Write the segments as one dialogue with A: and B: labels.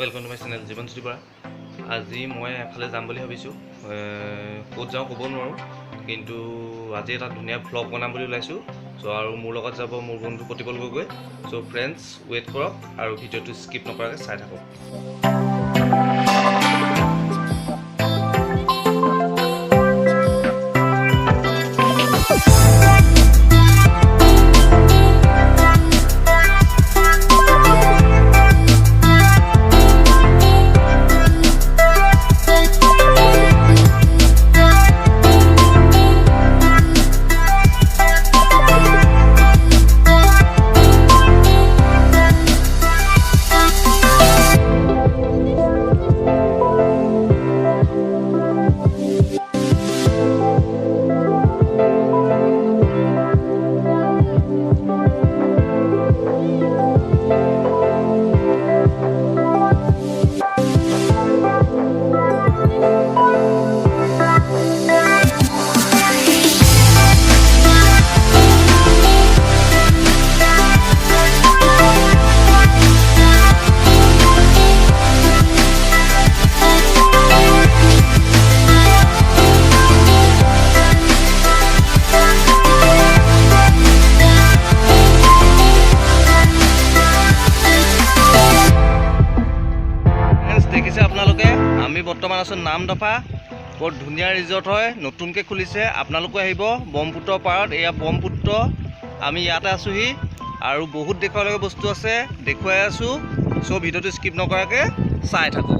A: Welcome to my channel Jeevan Jyoti बरा। आज मैं एफाले जाम বুলি ভাবিছোঁ ক'ত যাওঁ ক'ব নোৱাৰোঁ, কিন্তু আজি এটা ধুনীয়া ভ্লগ বনাম বুলি ওলাইছোঁ। সো আৰু মোৰ লগত যাব মোৰ বন্ধু প্ৰতিপল গগৈ। সো ফ্ৰেণ্ডছ ৱেইট কৰক আৰু ভিডিঅ'টো স্কিপ নকৰাকৈ চাই থাকক। বৰ্তমান আছো নাম-দা-পা। বৰ ধুনীয়া ৰিজৰ্ট হয়, নতুনকৈ খুলিছে। আপোনালোকে আহিব ব্ৰহ্মপুত্ৰ পাৰত। এয়া ব্ৰহ্মপুত্ৰ, আমি ইয়াতে আছোহি আৰু বহুত দেখুৱাবলগীয়া বস্তু আছে, দেখুৱাই আছোঁ। চ' ভিডিঅ'টো স্কিপ নকৰাকৈ চাই থাকোঁ।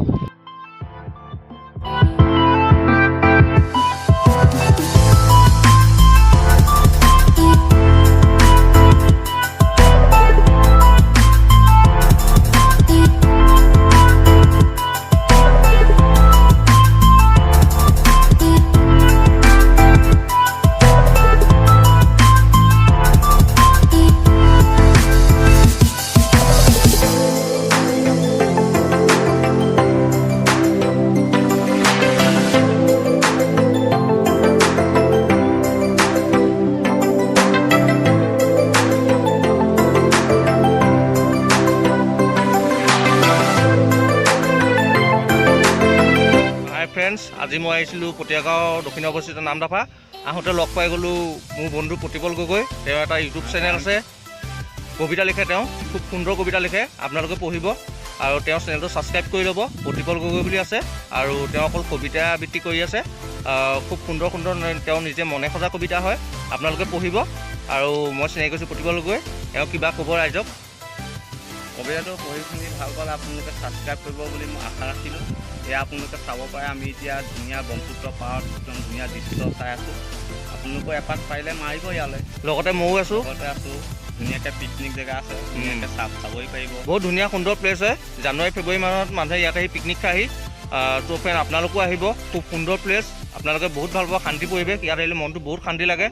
A: ফ্ৰেণ্ডছ, আজি মই আহিছিলোঁ পটিয়াগাঁও দক্ষিণ অৱস্থিত নাম-দা-পা। আহোঁতে লগ পাই গ'লোঁ মোৰ বন্ধু প্ৰতিপল গগৈ। তেওঁ এটা ইউটিউব চেনেল আছে, কবিতা লিখে, তেওঁ খুব সুন্দৰ কবিতা লিখে, আপোনালোকে পঢ়িব আৰু তেওঁৰ চেনেলটো ছাবস্ক্ৰাইব কৰি ল'ব। প্ৰতিপল গগৈ বুলি আছে আৰু তেওঁ অকল কবিতা আবৃত্তি কৰি আছে। খুব সুন্দৰ সুন্দৰ তেওঁ নিজে মনে সজা কবিতা হয়, আপোনালোকে পঢ়িব। আৰু মই চিনাকি কৰিছোঁ প্ৰতিপল গগৈ। তেওঁ কিবা ক'ব ৰাইজক।
B: কবিতাটো পঢ়ি শুনি ভাল পালে আপোনালোকে ছাবস্ক্ৰাইব কৰিব বুলি মই আশা ৰাখিলোঁ। এয়া আপোনালোকে চাব পাৰে, আমি এতিয়া ধুনীয়া ব্ৰহ্মপুত্ৰ পাৰত একদম ধুনীয়া দৃশ্য চাই আছোঁ। আপোনালোকে এপাক পাৰিলে মাৰিব ইয়ালৈ।
A: লগতে ময়ো আছোঁ,
B: লগতে আছোঁ। ধুনীয়াকৈ পিকনিক জেগা আছে, ধুনীয়াকৈ চাবই পাৰিব।
A: বহুত ধুনীয়া সুন্দৰ প্লেচ হয়। জানুৱাৰী ফেব্ৰুৱাৰী মাহত মানুহে ইয়াত আহি পিকনিক খাই। তো ফ্ৰেণ্ড, আপোনালোকো আহিব। খুব সুন্দৰ প্লেচ, আপোনালোকে বহুত ভাল পাব। শান্তি পৰিৱেশ, ইয়াত আহিলে মনটো বহুত শান্তি লাগে।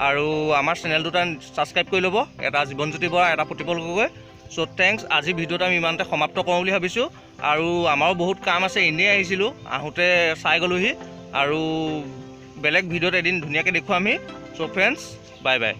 A: আৰু আমাৰ চেনেলটো ছাবস্ক্ৰাইব কৰি ল'ব, এটা জীৱন জ্যোতি বৰা, এটা প্ৰতিপল গগৈ। চ' থেংকছ। আজি ভিডিঅ'টো আমি ইমানতে সমাপ্ত কৰোঁ বুলি ভাবিছোঁ। আৰু আমাৰো বহুত কাম আছে, এনেই আহিছিলোঁ, আহোঁতে চাই গ'লোহি। আৰু বেলেগ ভিডিঅ'ত এদিন ধুনীয়াকৈ দেখুৱামহি। চ' ফ্ৰেণ্ডছ, বাই বাই।